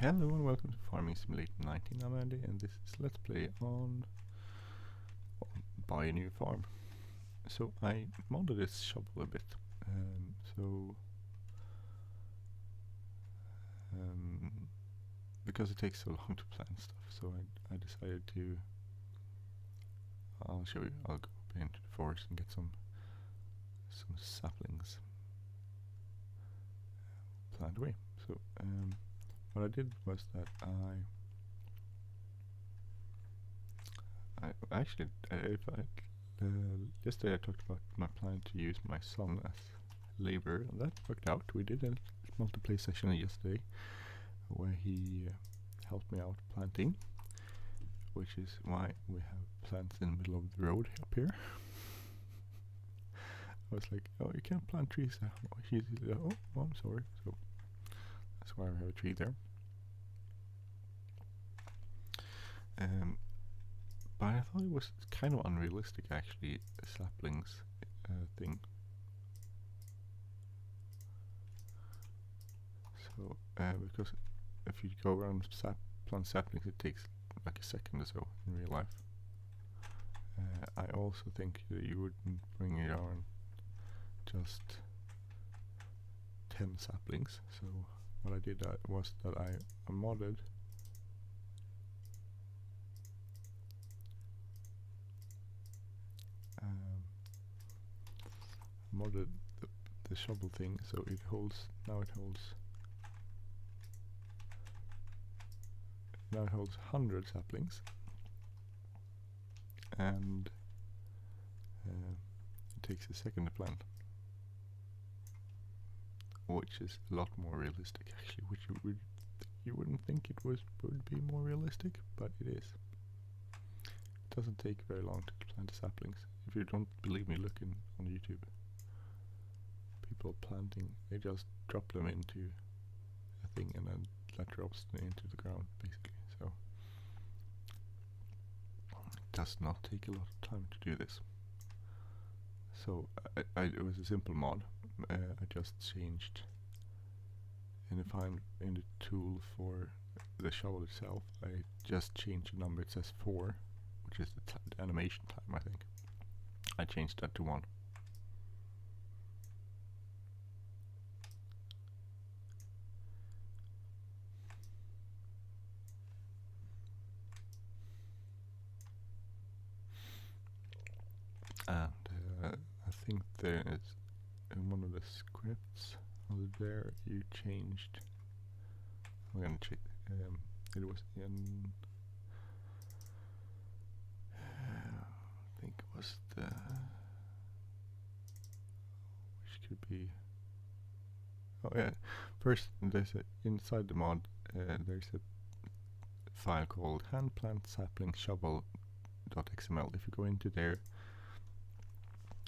Hello and welcome to Farming Simulator 19. I'm Andy and this is Let's Play on Buy a New Farm. So I modded this shovel a bit, because it takes so long to plant stuff, so I decided to, I'll show you, I'll go up into the forest and get some saplings planted away. So what I did was that yesterday I talked about my plan to use my son as labor, and that worked out. We did a multiplayer session yesterday where he helped me out planting, which is why we have plants in the middle of the road up here. I was like, oh, you can't plant trees there. He's like, oh, I'm sorry. So that's why I have a tree there. But I thought it was kind of unrealistic, actually, a saplings thing. So, because if you go around plant saplings, it takes like a second or so in real life. I also think that you wouldn't bring around just 10 saplings. So what I did was that I modded the shovel thing, so it holds, now it holds 100 saplings, and it takes a second to plant, which is a lot more realistic actually, which you wouldn't think it would be more realistic, but it is. It doesn't take very long to plant the saplings. If you don't believe me, look on YouTube. People planting, they just drop them into a thing and then that drops into the ground basically. So it does not take a lot of time to do this. So it was a simple mod. I just changed in the tool for the shovel itself. I just changed the number. It says 4, which is the animation time, I think. I changed that to 1. And I think there is in one of the scripts over there you changed. I'm gonna check. It was in. I think it was the. Which could be. Oh yeah. First, there's inside the mod. There's a file called handplantsapling_shovel.xml. If you go into there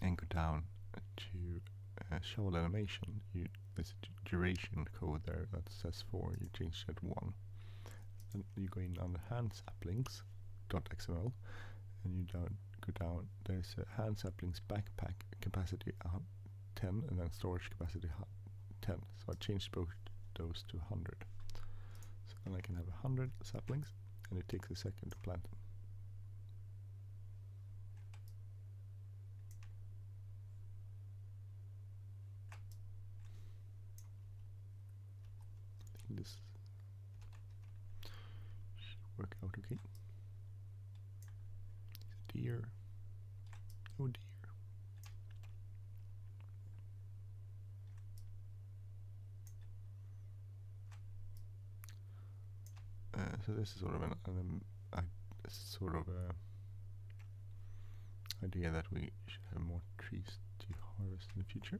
and go down to shovel animation, there's a duration code there that says 4. You change that to 1. Then you go in on the handsaplings.xml and you go down. There's a hand saplings backpack capacity 10 and then storage capacity 10. So I changed both those to 100. So then I can have 100 saplings, and it takes a second to plant them. This should work out okay. Deer. Oh dear. So this is sort of an idea that we should have more trees to harvest in the future.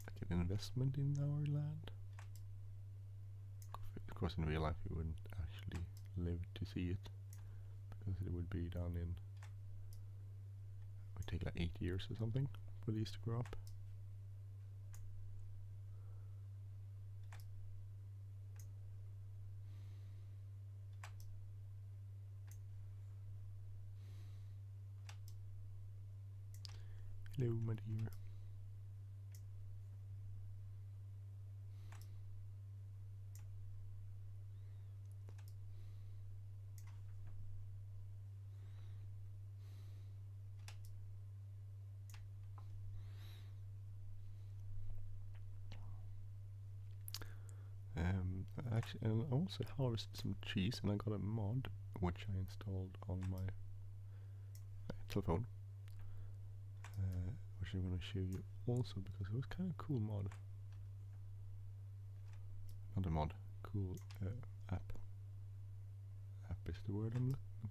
Like an investment in our land. Of course, in real life you wouldn't actually live to see it, because it would be done in, it would take like 8 years or something for these to grow up. Hello, my dear. actually, and I also harvested some trees, and I got a mod which I installed on my telephone, which I'm going to show you also because it was kind of cool mod. Not a mod, cool app. App is the word I'm looking for.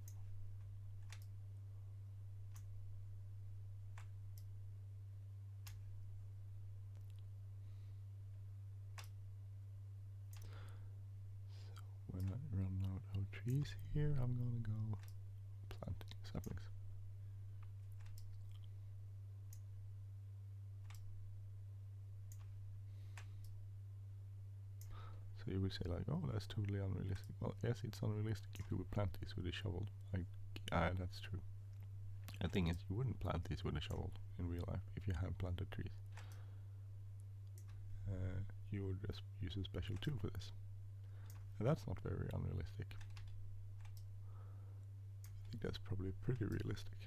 So when I run out of trees here, I'm gonna go planting saplings. So you would say like, oh, that's totally unrealistic. Well, yes, it's unrealistic if you would plant these with a shovel. That's true. The thing is, you wouldn't plant these with a shovel in real life if you had planted trees. You would just use a special tool for this. And that's not very unrealistic. I think that's probably pretty realistic.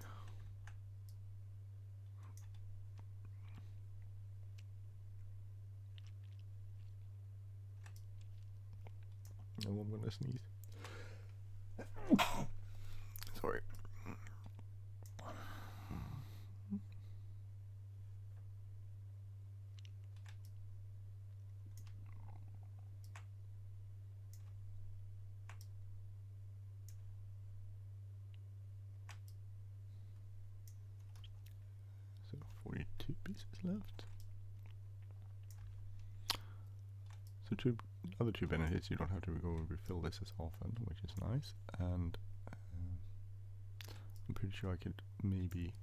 Oh, I'm gonna sneeze. Sorry. So 42 pieces left. So other two benefits, you don't have to go and refill this as often, which is nice, and I'm pretty sure I could maybe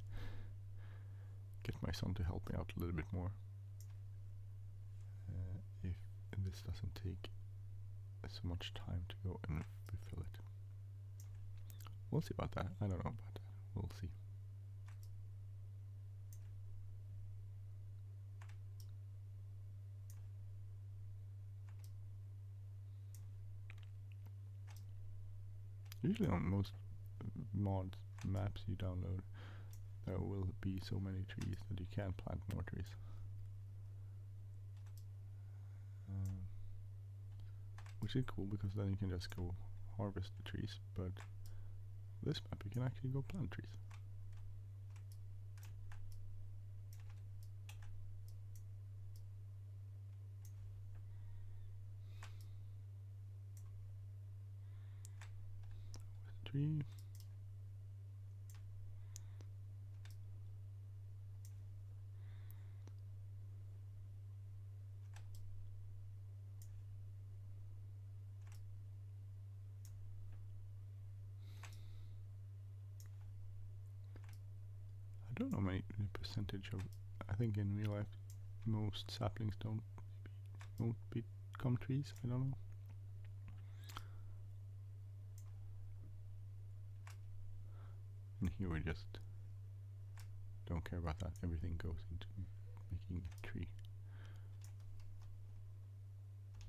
get my son to help me out a little bit more if this doesn't take so much time to go and refill it. We'll see about that. I don't know about that. We'll see. Usually on most mod maps you download, there will be so many trees that you can't plant more trees. Which is cool because then you can just go harvest the trees, but this map you can actually go plant trees. Tree. I don't know the percentage of. I think in real life most saplings won't become trees. I don't know. And here we just don't care about that. Everything goes into making a tree.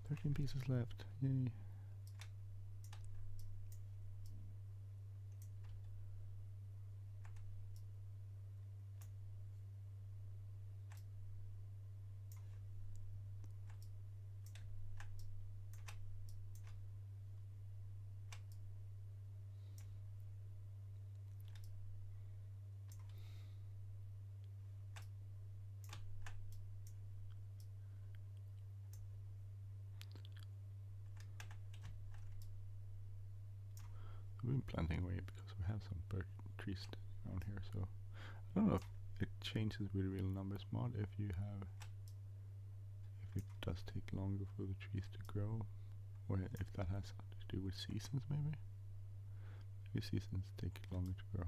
13 pieces left. Yay. We've been planting away because we have some bird trees around here, so I don't know if it changes with real numbers mod if it does take longer for the trees to grow, or if that has something to do with seasons maybe. Maybe seasons take longer to grow.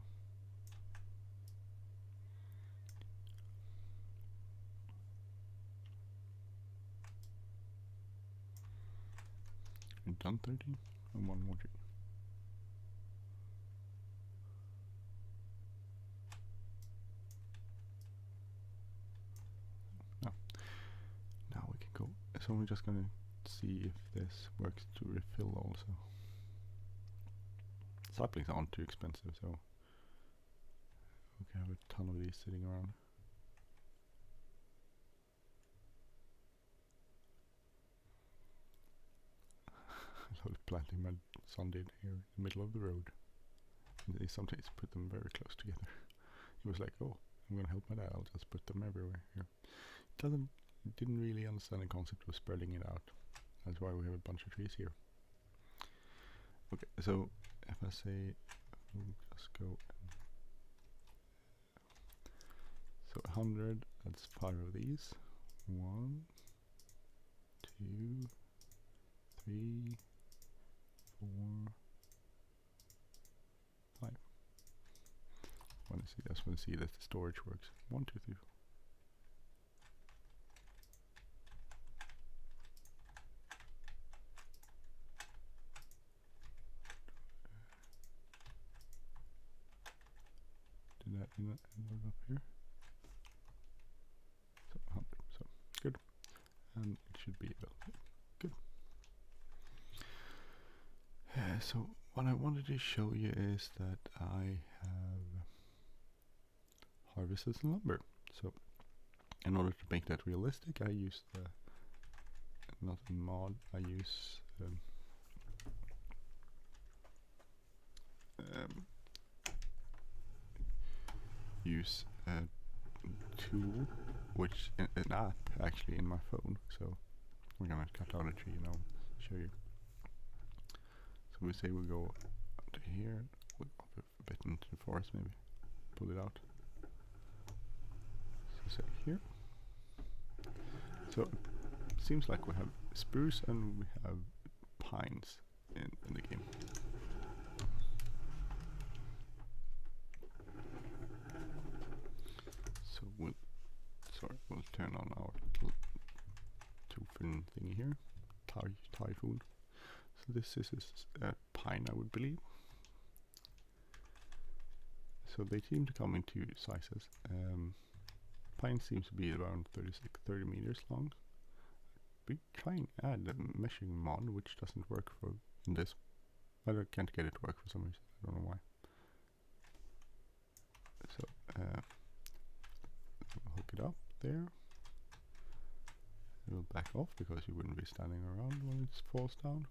We've done 13 and one more tree. Now we can go. So we're just gonna see if this works to refill also. Saplings aren't too expensive, so we can have a ton of these sitting around. So the planting my son did here in the middle of the road. And they sometimes put them very close together. He was like, oh, I'm gonna help my dad, I'll just put them everywhere here. Didn't really understand the concept of spreading it out. That's why we have a bunch of trees here. Okay, so if I say, we'll just go, so 100, that's 5 of these. 1, 2, 3, 4, 5. Just want to see that the storage works. 1, 2, 3, 4. Did that end up here? So 100. So good. And it should be good. So what I wanted to show you is that I have harvested some lumber. So in order to make that realistic, I use not a mod, I use a tool, which an app actually in my phone. So we're gonna cut down a tree and I'll show you. So we say we go to here, we'll go a bit into the forest, maybe pull it out. So say here. So it seems like we have spruce and we have pines in the game. So we'll turn on our little toofing thingy here, typhoon. So this is a pine, I would believe. So they seem to come in two sizes. Pine seems to be around 30 meters long. We try and add a measuring mod, which doesn't work in this. I can't get it to work for some reason. I don't know why. So hook it up there. It will back off because you wouldn't be standing around when it falls down.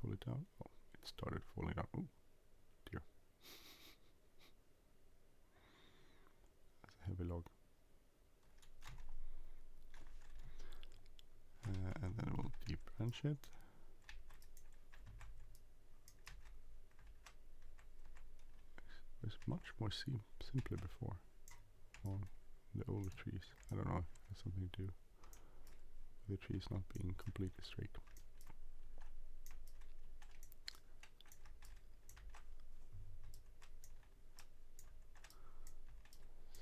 Pull it down. Oh, it started falling down. Oh, dear. That's a heavy log. And then we'll debranch it. It was much more simpler before on the older trees. I don't know if it has something to do with the trees not being completely straight.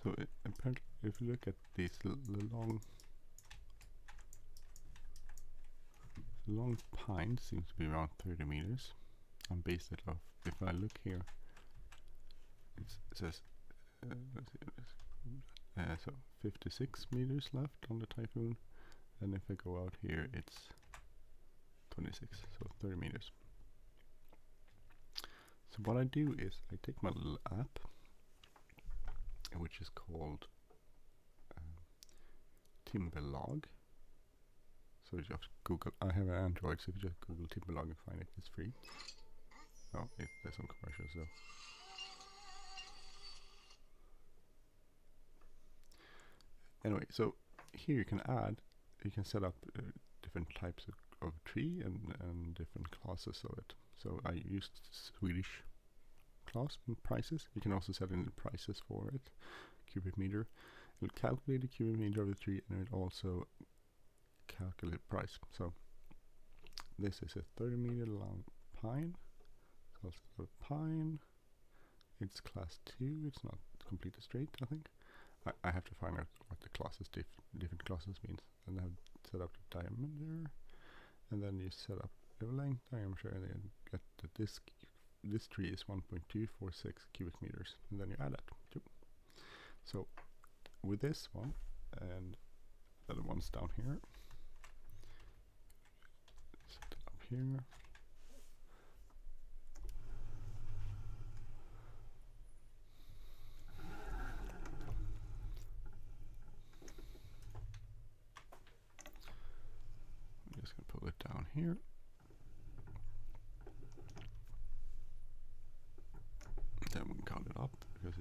So apparently, if you look at these the long pine seems to be around 30 meters. And based it off, if I look here, it says so 56 meters left on the typhoon, and if I go out here, it's 26, so 30 meters. So what I do is I take my little app, which is called TimberLog. So you just Google. I have an Android, so if you just Google TimberLog and find it, it's free. Oh, there's some commercials though. Anyway, so here you can set up different types of tree and different classes of it. So I used Swedish class and prices. You can also set in the prices for it, cubic meter. It will calculate the cubic meter of the tree, and it also calculate price. So this is a 30 meter long pine. So I'll set up pine. It's class 2. It's not completely straight, I think. I have to find out what the classes different classes means. And I have set up the diameter, and then you set up the length, diameter, and then get that this tree is 1.246 cubic meters, and then you add that. So with this one and the other ones down here, set it up here. I'm just going to pull it down here.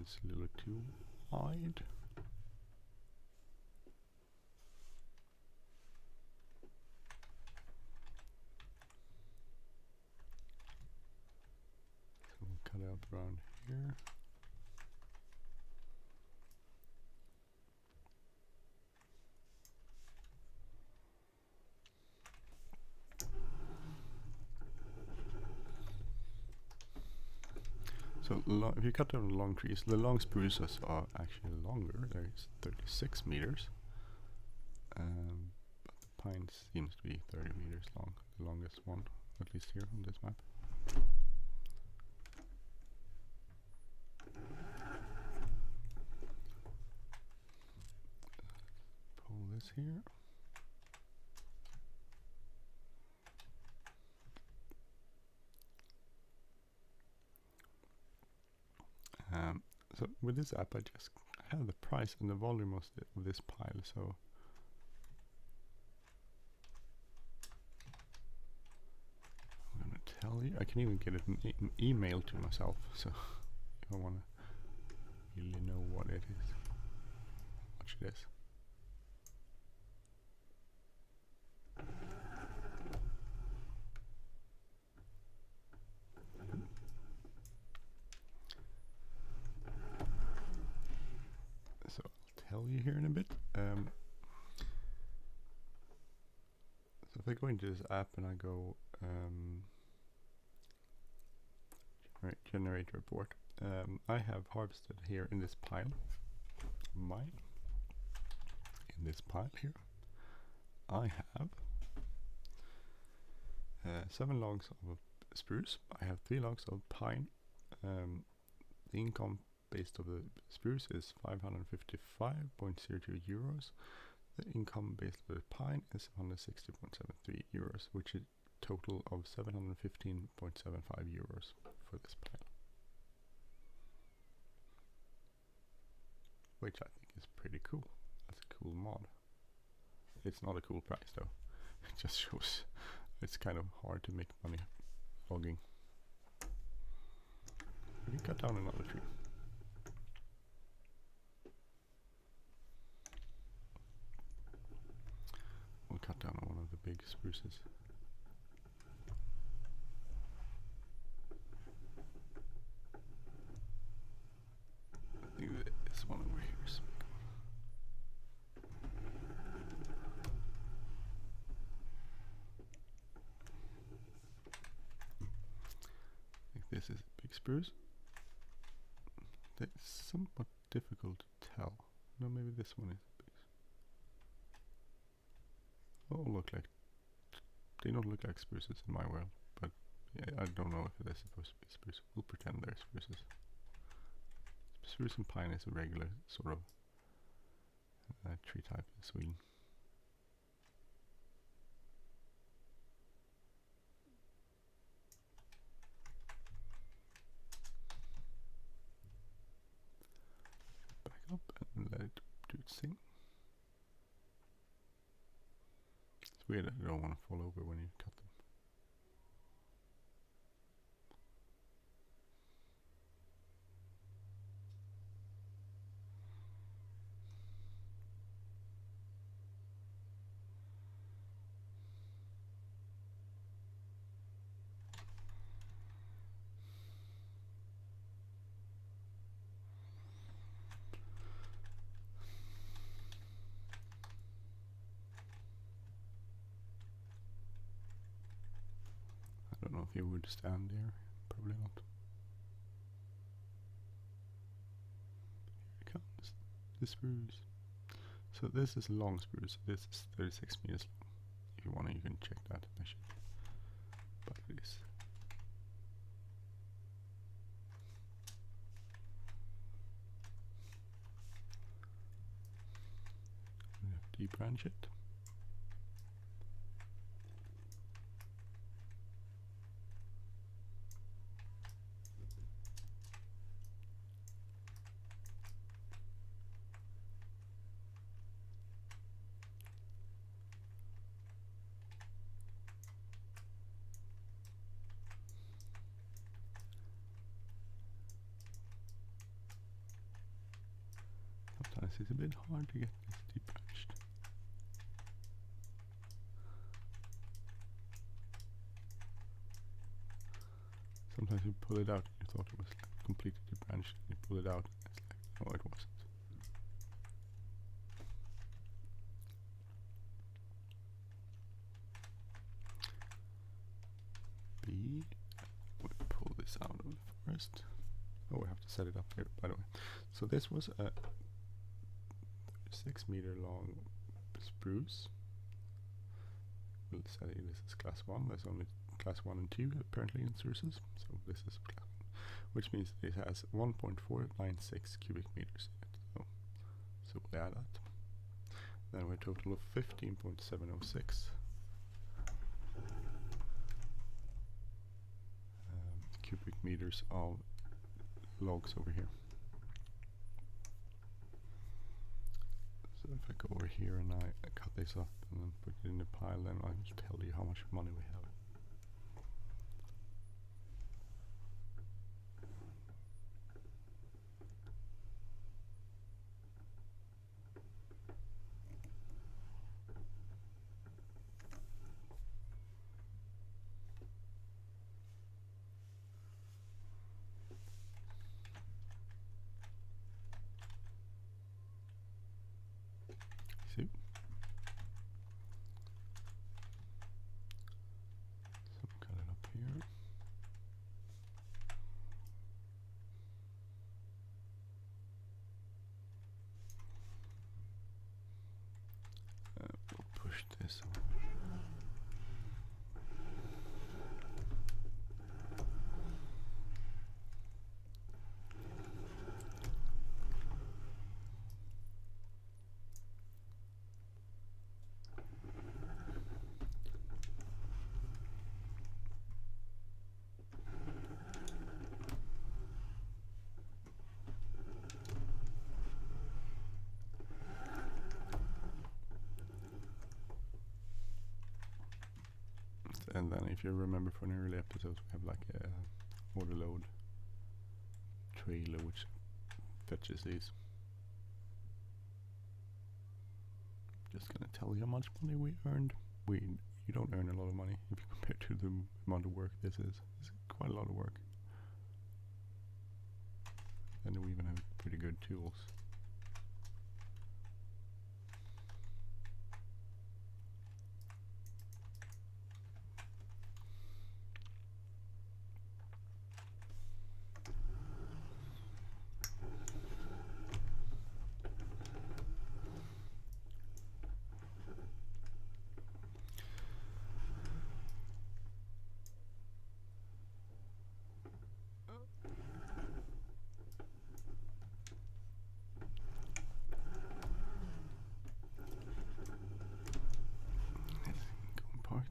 is a little too wide. So we'll cut out around here. So if you cut down long trees, the long spruces are actually longer. There is 36 meters. But the pine seems to be 30 meters long, the longest one, at least here on this map. Pull this here. So with this app I just have the price and the volume of this pile, so I'm gonna tell you, I can even get it in an email to myself, so if I wanna really know what it is, watch this. So I'll tell you here in a bit. So if I go into this app and I go generate report, I have harvested here in this pile, in this pile here, I have 7 logs of spruce, I have 3 logs of pine. The income based of the spruce is 555.02 euros. The income based of the pine is 160.73 euros, which is a total of 715.75 euros for this pile. Which I think is pretty cool. That's a cool mod. It's not a cool price though. It just shows it's kind of hard to make money logging. We can cut down another tree. We'll cut down one of the big spruces. I think this one over here is I think this is a big spruce. It's somewhat difficult to tell. No, maybe this one is big. Oh, they don't look like spruces in my world, but yeah, I don't know if they're supposed to be spruce. We'll pretend they're spruces. Spruce and pine is a regular sort of tree type in Sweden. Back up and let it do its thing. It's weird that you don't want to fall over when you cut them. I don't know if you would stand there, probably not. Here it comes, the spruce. So this is long spruce, this is 36 meters long. If you want to, you can check that measure. But it is. We have to debranch it. It's a bit hard to get this debranched. Sometimes you pull it out and you thought it was like completely debranched, and you pull it out and it's like, no, it wasn't. We'll pull this out of the forest. Oh, we have to set it up here, by the way. So this was a 6-meter long spruce. We'll say this is class 1. There's only class 1 and 2 apparently in spruces. So this is class 1, which means it has 1.496 cubic meters in it. So we'll add that. Then we're a total of 15.706 cubic meters of logs over here. So if I go over here and I cut this up and then put it in the pile, then I'll tell you how much money we have. This over. And then if you remember from early episodes, we have like a autoload trailer which fetches these. Just gonna tell you how much money we earned. You don't earn a lot of money if you compare to the amount of work this is. It's quite a lot of work. And we even have pretty good tools.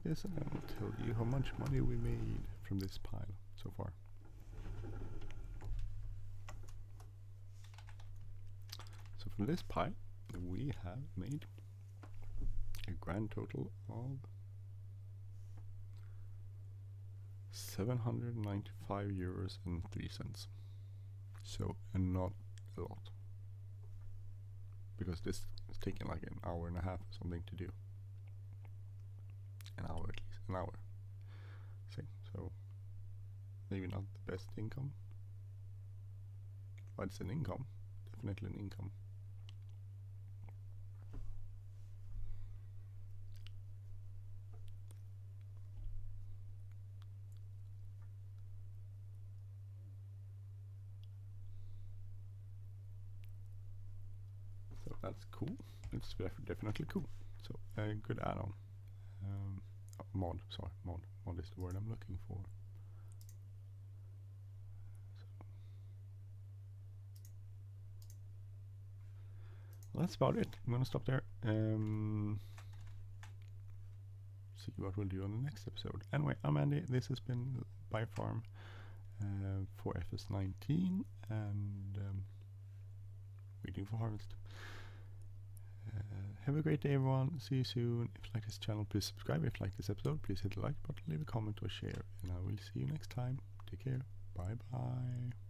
This, and I will tell you how much money we made from this pile so far. So from this pile we have made a grand total of 795 euros and 3 cents. So, and not a lot, because this is taking like an hour and a half or something to do. An hour at least, an hour. See, so maybe not the best income, but it's an income, definitely an income. So that's cool. It's definitely cool. So a good add-on. Mod is the word I'm looking for. Well, that's about it. I'm gonna stop there. See what we'll do on the next episode. Anyway, I'm Andy. This has been by Farm for FS19 and waiting for harvest. Have a great day, everyone. See you soon. If you like this channel, please subscribe. If you like this episode, please hit the like button, leave a comment or share. And I will see you next time. Take care. Bye bye.